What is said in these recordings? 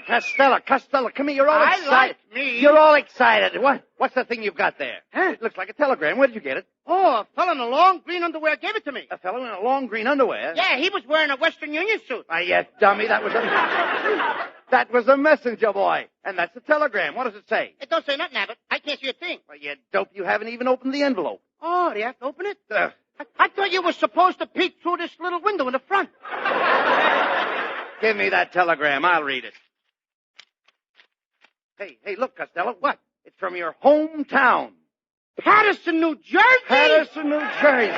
Costello, come here. You're all excited. I like me. You're all excited. What's the thing you've got there? Huh? It looks like a telegram. Where did you get it? Oh, a fella in a long green underwear gave it to me. A fellow in a long green underwear? Yeah, he was wearing a Western Union suit. Yes, dummy. That was a messenger boy. And that's a telegram. What does it say? It don't say nothing, Abbott. I can't see a thing. Well, you dope. You haven't even opened the envelope. Oh, do you have to open it? I thought you were supposed to peek through this little window in the front. Give me that telegram. I'll read it. Hey, look, Costello. What? It's from your hometown. Patterson, New Jersey? Patterson, New Jersey.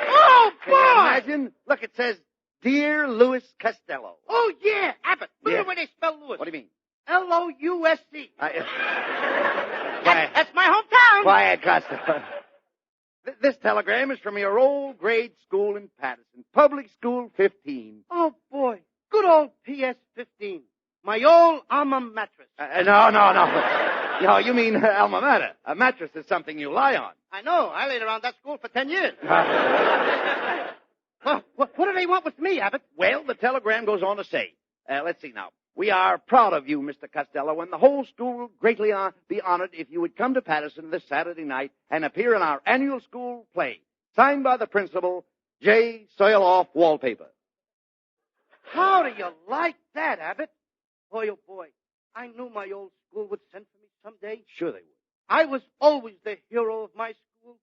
Oh, boy! Can you imagine? Look, it says, Dear Louis Costello. Oh, yeah, Abbott. Look Yeah. at the way they spell Louis. What do you mean? L-O-U-S-C. Quiet. That's my hometown. Quiet, Costello. This telegram is from your old grade school in Patterson, Public School 15. Oh, boy. Good old P.S.15. My old alma mattress. No. No, you mean alma mater. A mattress is something you lie on. I know. I laid around that school for 10 years. Well, what do they want with me, Abbott? Well, the telegram goes on to say, let's see now. We are proud of you, Mr. Costello, and the whole school will greatly be honored if you would come to Patterson this Saturday night and appear in our annual school play, signed by the principal, J. Soil-Off Wallpaper. How do you like that, Abbott? Boy, oh, boy. I knew my old school would send for me someday. Sure they would. I was always the hero of my school.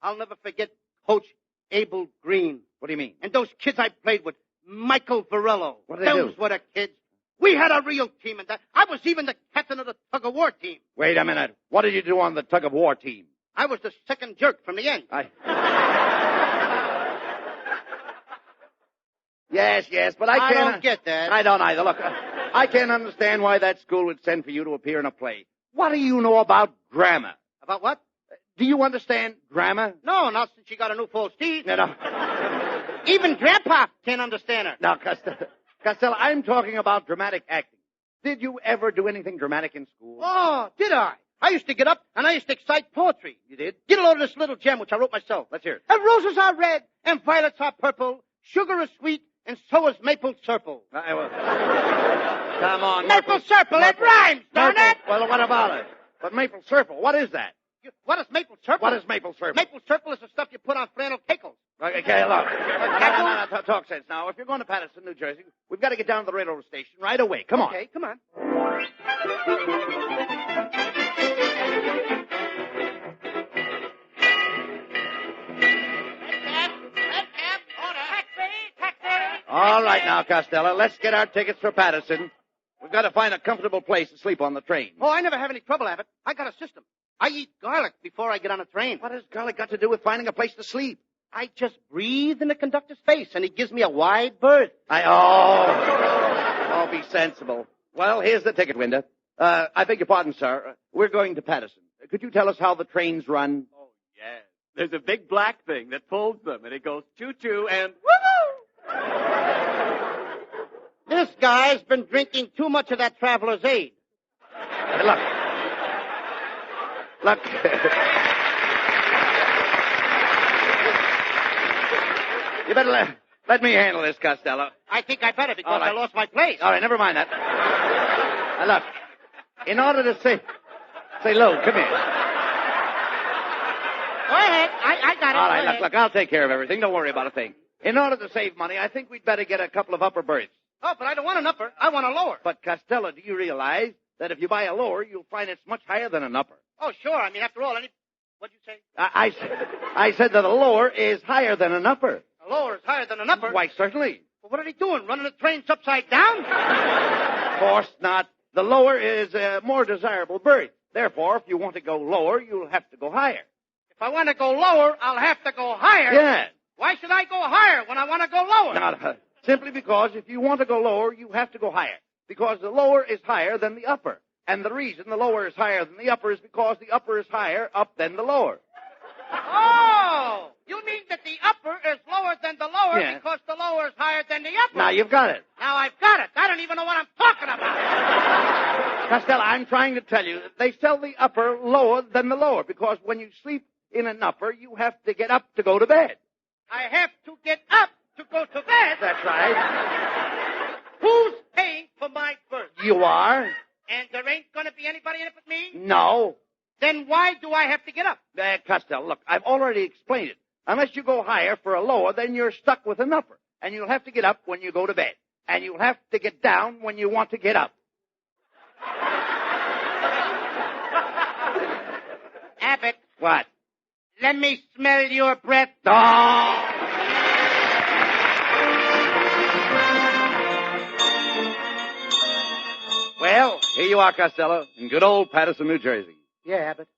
I'll never forget Coach Abel Green. What do you mean? And those kids I played with, Michael Varello. What did they do? Those were the kids. We had a real team, and I was even the captain of the tug-of-war team. Wait a minute. What did you do on the tug-of-war team? I was the second jerk from the end. Yes, but I can't... don't get that. I don't either. Look, I can't understand why that school would send for you to appear in a play. What do you know about grammar? About what? Do you understand grammar? No, not since she got a new false teeth. No. Even Grandpa can't understand her. Now, Costello, I'm talking about dramatic acting. Did you ever do anything dramatic in school? Oh, did I? I used to get up and I used to excite poetry. You did? Get a load of this little gem which I wrote myself. Let's hear it. And roses are red and violets are purple. Sugar is sweet and so is maple syrup. Come on. Maple syrup, it rhymes, don't it? Well, what about it? But maple syrup, what is that? What is maple syrup? What is maple syrup? Maple syrup is the stuff you put on flannel cakes. Okay, look. No, talk sense now. If you're going to Patterson, New Jersey, we've got to get down to the railroad station right away. Come on. Okay, come on. All right now, Costello, let's get our tickets for Patterson. We've got to find a comfortable place to sleep on the train. Oh, I never have any trouble, Abbott. I got a system. I eat garlic before I get on a train. What has garlic got to do with finding a place to sleep? I just breathe in the conductor's face, and he gives me a wide berth. Oh, be sensible. Well, here's the ticket window. I beg your pardon, sir. We're going to Patterson. Could you tell us how the trains run? Oh, yes. There's a big black thing that pulls them, and it goes choo-choo and woo-hoo! This guy's been drinking too much of that traveler's aid. Hey, look. You better let me handle this, Costello. I think I better because All right. I lost my place. All right, never mind that. Now, look, in order to say, Lou, come here. Go ahead. I got it. All right, Go ahead. look, I'll take care of everything. Don't worry about a thing. In order to save money, I think we'd better get a couple of upper berths. Oh, but I don't want an upper. I want a lower. But, Costello, do you realize that if you buy a lower, you'll find it's much higher than an upper? Oh, sure. I mean, after all, what'd you say? I said that a lower is higher than an upper. A lower is higher than an upper? Why, certainly. Well, what are they doing? Running the trains upside down? Of course not. The lower is a more desirable berth. Therefore, if you want to go lower, you'll have to go higher. If I want to go lower, I'll have to go higher. Yes. Why should I go higher when I want to go lower? Not simply because if you want to go lower, you have to go higher. Because the lower is higher than the upper. And the reason the lower is higher than the upper is because the upper is higher up than the lower. Oh! You mean that the upper is lower than the lower Yeah. because the lower is higher than the upper? Now you've got it. Now I've got it. I don't even know what I'm talking about. Costello, I'm trying to tell you that they sell the upper lower than the lower because when you sleep in an upper, you have to get up to go to bed. I have to get up to go to bed. That's right. Who's paying for my berth. You are? And there ain't going to be anybody in it but me? No. Then why do I have to get up? Costello, look, I've already explained it. Unless you go higher for a lower, then you're stuck with an upper. And you'll have to get up when you go to bed. And you'll have to get down when you want to get up. Abbott. What? Let me smell your breath. Oh! Well, here you are, Costello, in good old Patterson, New Jersey. Yeah, Abbott.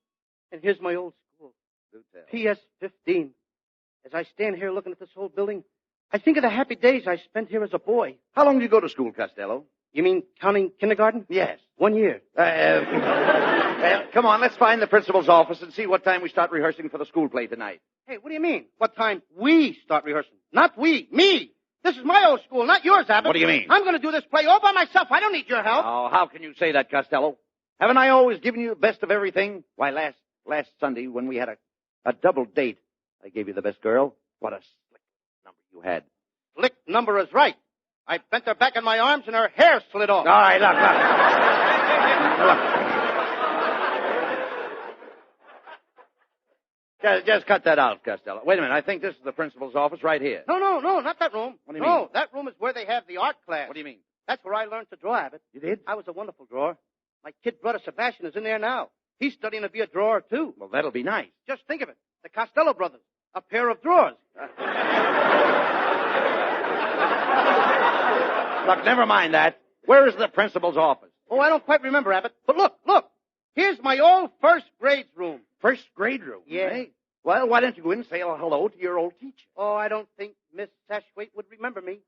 And here's my old school. P.S.15. As I stand here looking at this old building, I think of the happy days I spent here as a boy. How long did you go to school, Costello? You mean counting kindergarten? Yes. 1 year. Come on, let's find the principal's office and see what time we start rehearsing for the school play tonight. Hey, what do you mean? What time we start rehearsing? Not we. Me. This is my old school, not yours, Abbott. What do you mean? I'm going to do this play all by myself. I don't need your help. Oh, how can you say that, Costello? Haven't I always given you the best of everything? Why, last Sunday when we had a double date, I gave you the best girl. What a slick number you had. Slick number is right. I bent her back in my arms and her hair slid off. All right, look. Just cut that out, Costello. Wait a minute. I think this is the principal's office right here. No, not that room. What do you mean? No, that room is where they have the art class. What do you mean? That's where I learned to draw, Abbott. You did? I was a wonderful drawer. My kid brother Sebastian is in there now. He's studying to be a drawer, too. Well, that'll be nice. Just think of it. The Costello brothers. A pair of drawers. Look, never mind that. Where is the principal's office? Oh, I don't quite remember, Abbott. But look. Here's my old first grade room. First grade room? Yeah. Eh? Well, why don't you go in and say hello to your old teacher? Oh, I don't think Miss Sashwaite would remember me.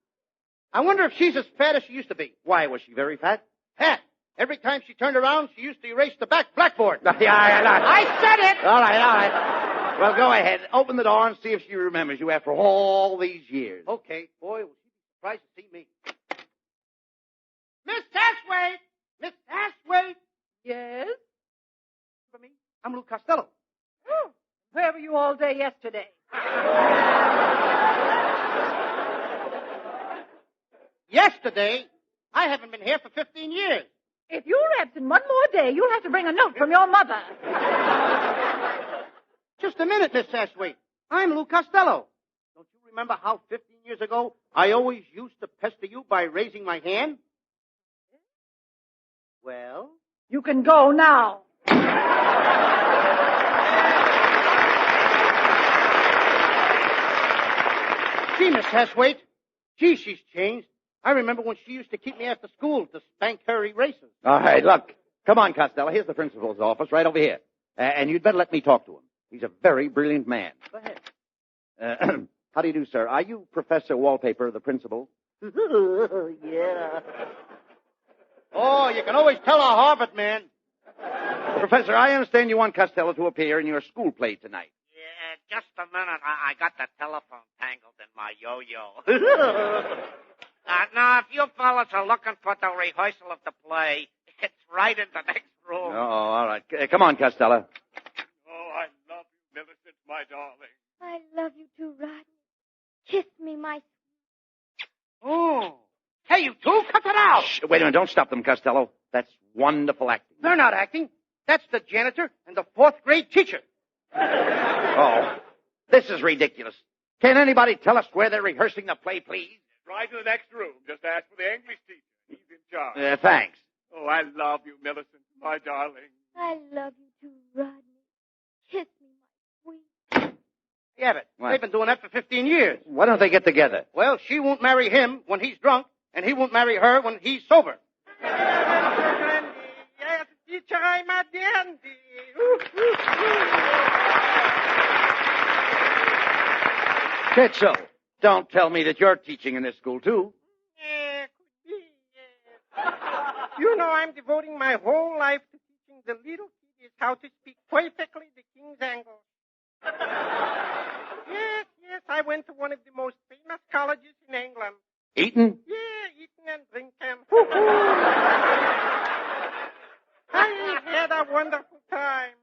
I wonder if she's as fat as she used to be. Why, was she very fat? Fat. Every time she turned around, she used to erase the back blackboard. Yeah. I said it! All right. Well, go ahead. Open the door and see if she remembers you after all these years. Okay. Boy, will she be surprised to see me. Miss Sashwaite! Miss Sashwaite! Yes? For me, I'm Lou Costello. Oh, where were you all day yesterday? Yesterday? I haven't been here for 15 years. If you're absent one more day, you'll have to bring a note from your mother. Just a minute, Miss Sashwaite. I'm Lou Costello. Don't you remember how 15 years ago I always used to pester you by raising my hand? Well? You can go now. Gee, Miss Sashwaite. Gee, she's changed. I remember when she used to keep me after school to spank her erasers. All right, look. Come on, Costello. Here's the principal's office right over here. And you'd better let me talk to him. He's a very brilliant man. Go ahead. How do you do, sir? Are you Professor Wallpaper, the principal? Yeah. Oh, you can always tell a Harvard man. Professor, I understand you want Costello to appear in your school play tonight. Yeah, just a minute. I got the telephone tangled in my yo-yo. Now, if you fellas are looking for the rehearsal of the play, it's right in the next room. Oh, all right. Come on, Costello. Oh, I love you, Millicent, my darling. I love you too, Rodney. Kiss me, my... Oh. Hey, you two, cut that out. Shh, wait a minute. Don't stop them, Costello. That's wonderful acting. They're not acting. That's the janitor and the fourth grade teacher. Oh, this is ridiculous. Can anybody tell us where they're rehearsing the play, please? Right in the next room. Just ask for the English teacher. He's in charge. Thanks. Oh, I love you, Millicent, my darling. I love you too, Rodney. Kiss me, my sweet... Yeah, but What? they've been doing that for 15 years. Why don't they get together? Well, she won't marry him when he's drunk, and he won't marry her when he's sober. Yes, teacher, I'm a dandy. Tetzel, don't tell me that you're teaching in this school, too. Yeah, could be, yeah. You know, I'm devoting my whole life to teaching the little kiddies how to speak perfectly the King's English. Yes, I went to one of the most famous colleges in England. Eton? Yeah, Eton and Brigham. I had a wonderful time.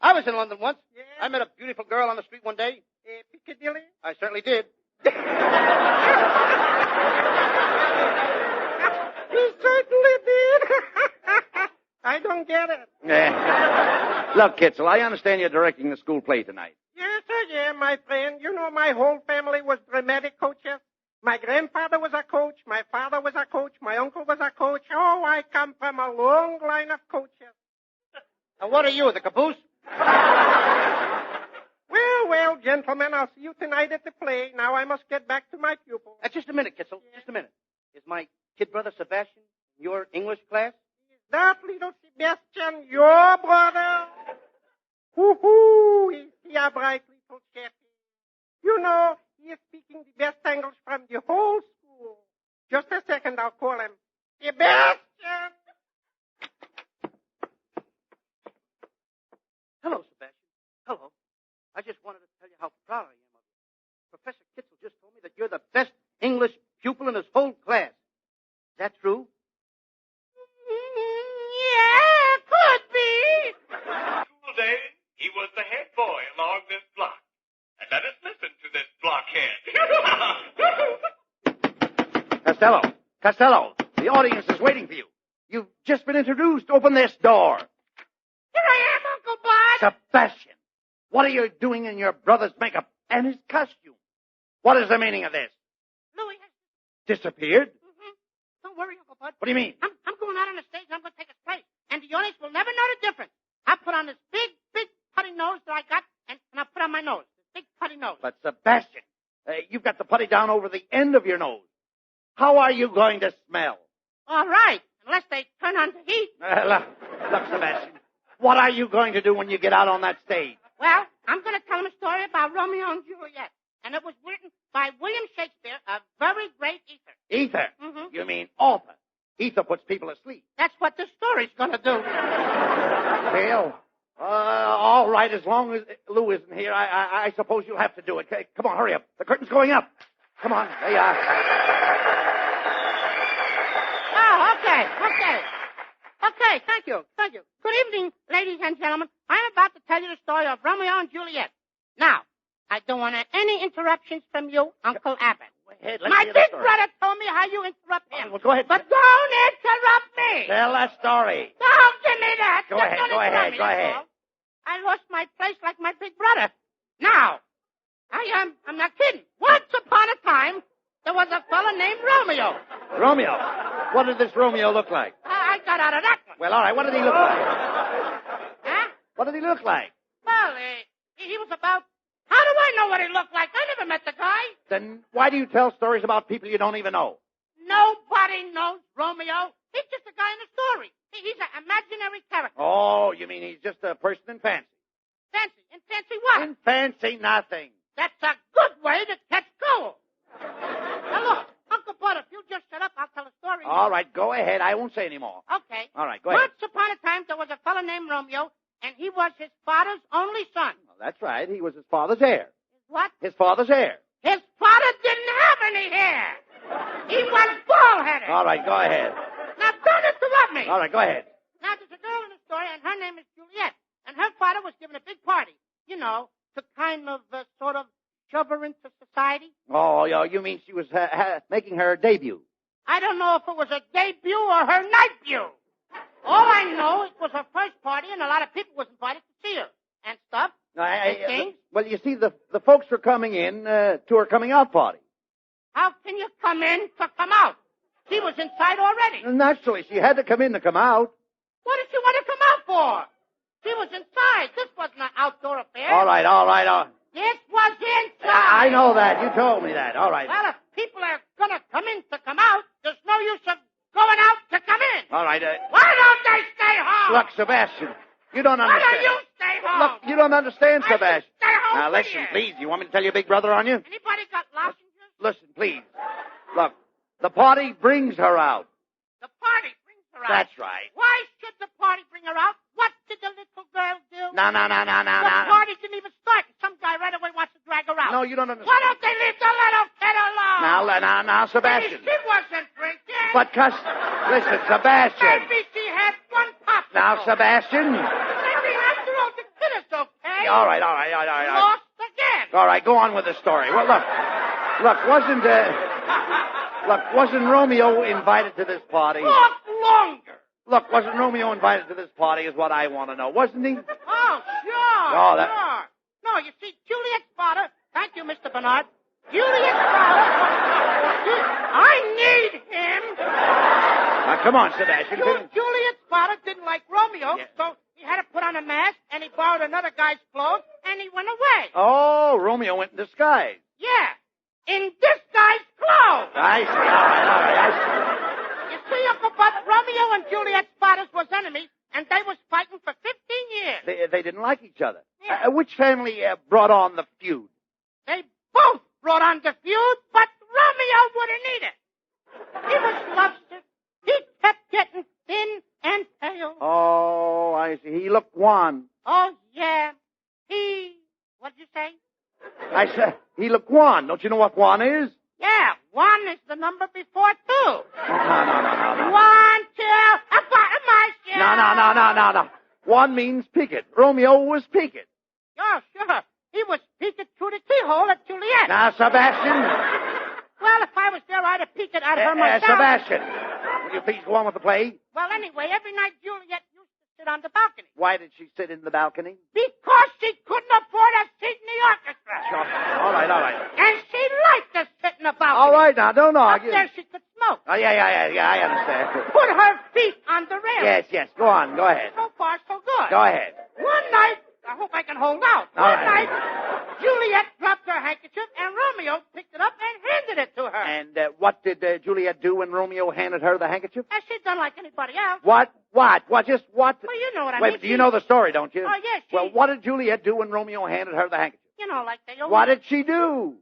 I was in London once. Yeah. I met a beautiful girl on the street one day. Piccadilly? I certainly did. He's so don't get it. Look, Kitzel, I understand you're directing the school play tonight. Yes, sir, yeah, my friend. You know my whole family was dramatic coaches. My grandfather was a coach. My father was a coach. My uncle was a coach. Oh, I come from a long line of coaches. Now, what are you, the caboose? Well, gentlemen, I'll see you tonight at the play. Now I must get back to my pupil. Just a minute, Kitzel. Just a minute. Is my kid brother Sebastian in your English class? Is that little Sebastian your brother? Hoo-hoo, is he a bright little chappie? You know, he is speaking the best English from the whole school. Just a second, I'll call him. Sebastian! Hello, Sebastian. Hello. I just wanted to tell you how proud I am of you. Professor Kitzel just told me that you're the best English pupil in his whole class. Is that true? Yeah, could be. School days, he was the head boy along this block. And let us listen to this blockhead. Costello, the audience is waiting for you. You've just been introduced. Open this door. Here I am, Uncle Bud. Sebastian, what are you doing in your brother's makeup and his costume? What is the meaning of this? Louie has... Disappeared? Mm-hmm. Don't worry, Uncle Bud. What do you mean? I'm going out on the stage and I'm going to take his place. And the audience will never know the difference. I put on this big putty nose that I got, and I put on my nose. This big putty nose. But, Sebastian, you've got the putty down over the end of your nose. How are you going to smell? All right, unless they turn on the heat. Look, Sebastian, what are you going to do when you get out on that stage? Well, I'm going to tell him a story about Romeo and Juliet. And it was written by William Shakespeare, a very great ether. Ether? Mm-hmm. You mean author. Ether puts people asleep. That's what this story's going to do. Well, all right, as long as Lou isn't here, I suppose you'll have to do it. Okay, come on, hurry up. The curtain's going up. Come on, there you are. Oh, okay, thank you. Good evening, ladies and gentlemen. I'm about to tell you the story of Romeo and Juliet. Now, I don't want any interruptions from you, Uncle Abbott. Go ahead, let's My hear the big story. brother told me how you interrupt him. Well, go ahead. But don't interrupt me. Tell that story. Don't give me that. Go Just ahead, don't go interrupt ahead, me, go that's ahead. all. I lost my place like my big brother. Now, I'm not kidding. Once upon a time, there was a fella named Romeo. Romeo? What did this Romeo look like? I got out of that one. Well, all right, what did he look like? Huh? What did he look like? Well, he was about... How do I know what he looked like? I never met the guy. Then why do you tell stories about people you don't even know? Nobody knows Romeo. He's just a guy in the story. He's an imaginary character. Oh, you mean he's just a person in fancy? Fancy. In fancy what? In fancy nothing. That's a good way to catch gold. Now, look, Uncle Bud, if you just shut up, I'll tell a story. All right, go ahead. I won't say any more. Okay. All right, go ahead. Once upon a time, there was a fellow named Romeo, and he was his father's only son. Well, that's right. He was his father's heir. What? His father's heir. His father didn't have any hair. He was bald-headed. All right, go ahead. Now, don't interrupt me. All right, go ahead. Now, there's a girl in the story, and her name is Juliet. And her father was giving a big party, you know, to kind of, sort of shove her into society. Oh, you mean she was making her debut? I don't know if it was a debut or her night-view. All I know, it was her first party, and a lot of people was invited to see her and stuff. Well, you see, the folks were coming in to her coming out party. How can you come in to come out? She was inside already. Naturally, she had to come in to come out. What did she want to come out for? She was inside. This wasn't an outdoor affair. All right. This was inside. I know that. You told me that. All right. Well, if people are going to come in to come out, there's no use of going out to come in. All right. Why don't they stay home? Look, Sebastian, you don't Why understand. don't you stay home? Look, you don't understand, Why don't you Sebastian. stay home Now, for listen, years? please. You want me to tell your big brother on you? Anybody got lozenges? Listen, please. Look, the party brings her out. The party brings her out. That's right. Why should the party bring her out? What did the little girl do? No. The party didn't even start, and some guy right away wants to drag her out. No, you don't understand. Why don't they leave the little kid alone? Now, Sebastian. Maybe she wasn't drinking. But, listen, Sebastian. Maybe she had one pop. Now, Sebastian. Maybe after all, the kid is okay. All right. Lost again. All right, go on with the story. Well, look, wasn't Romeo invited to this party? Talk longer. Look, wasn't Romeo invited to this party is what I want to know, wasn't he? Oh, sure. Oh, that- Sure. No, you see, Juliet's father. Thank you, Mr. Bernard. Juliet's father. I need him. Now, come on, Sebastian. Juliet's father didn't like Romeo, Yeah. so he had to put on a mask, and he borrowed another guy's clothes, and he went away. Oh, Romeo went in disguise. Yeah, in this guy's clothes. I see. All right, I You see, Uncle Bud, Romeo and Juliet's fathers was enemies, and they was fighting for 15 years. see. They didn't like each other. Yeah. Which family brought on the feud? They both brought on the feud, but Romeo wouldn't eat it. He was lovesick. He kept getting thin and pale. Oh, I see. He looked wan. Oh, yeah. What'd you say? I said, he looked wan. Don't you know what wan is? Yeah, 1 is the number before 2. No. 1, 2, a bottom my share. No. Wan means picket. Romeo was picket. Oh, sure. He was peeking through the keyhole at Juliet. Now, Sebastian. Well, if I was there, I'd have peeked at her myself. Sebastian, will you please go on with the play? Well, anyway, every night Juliet used to sit on the balcony. Why did she sit in the balcony? Because she couldn't afford a seat in the orchestra. Sure. All right. And she liked to sit in the balcony. All right, now, don't Up argue. there she could smoke. Oh, yeah, I understand. Put her feet on the rail. Yes, go on, go ahead. So far, so good. Go ahead. One night, I hope I can hold out. All One right. night, Juliet dropped her handkerchief, and Romeo picked it up and handed it to her. And what did Juliet do when Romeo handed her the handkerchief? As she'd done like anybody else. What? Just what? Well, you know what I Wait, mean. do you know the story, don't you? Oh, yes, Well, what did Juliet do when Romeo handed her the handkerchief? You know, like they always... What did she do?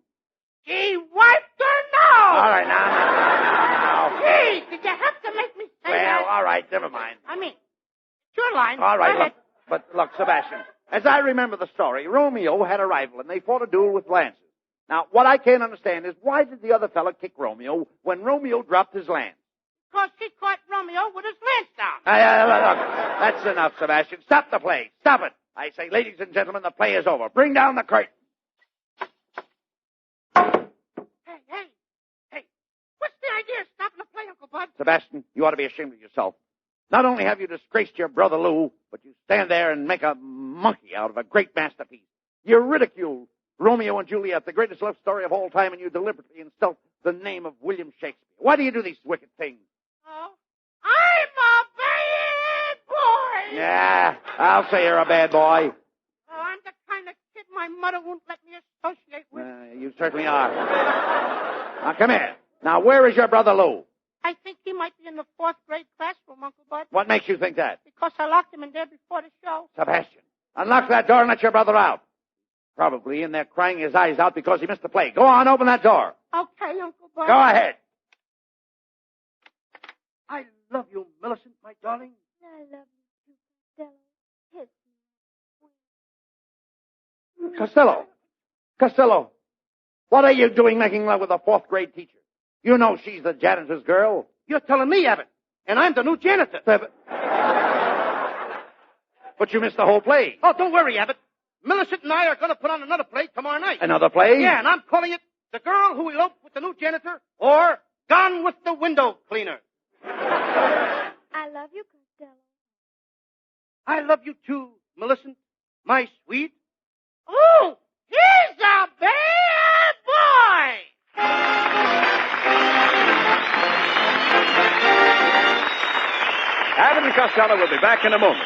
She wiped her nose! All right, now. Gee, did you have to make me say that? Well, all right, never mind. I mean, it's your line. All right, Go ahead. look, Sebastian, as I remember the story, Romeo had a rival, and they fought a duel with lances. Now, what I can't understand is why did the other fella kick Romeo when Romeo dropped his lance? Because he caught Romeo with his lance down. Look, that's enough, Sebastian. Stop the play. Stop it. I say, ladies and gentlemen, the play is over. Bring down the curtain. Hey, what's the idea of stopping the play, Uncle Bud? Sebastian, you ought to be ashamed of yourself. Not only have you disgraced your brother Lou, but you stand there and make a monkey out of a great masterpiece. You ridicule Romeo and Juliet, the greatest love story of all time, and you deliberately insult the name of William Shakespeare. Why do you do these wicked things? Oh, I'm a bad boy! Yeah, I'll say you're a bad boy. Oh, I'm the kind of kid my mother won't let me associate with. You certainly are. Now, come here. Now, where is your brother Lou? I think he might be in the 4th grade classroom, Uncle Bud. What makes you think that? Because I locked him in there before the show. Sebastian, unlock that door and let your brother out. Probably in there crying his eyes out because he missed the play. Go on, open that door. Okay, Uncle Bud. Go ahead. I love you, Millicent, my darling. I love you too, Costello. Kiss me. Costello, what are you doing making love with a 4th grade teacher? You know she's the janitor's girl. You're telling me, Abbott, and I'm the new janitor. But you missed the whole play. Oh, don't worry, Abbott. Millicent and I are going to put on another play tomorrow night. Another play? Yeah, and I'm calling it The Girl Who Eloped with the New Janitor or Gone with the Window Cleaner. I love you, Costello. I love you too, Millicent, my sweet. Oh, he's a bad boy! Abbott and Costello will be back in a moment.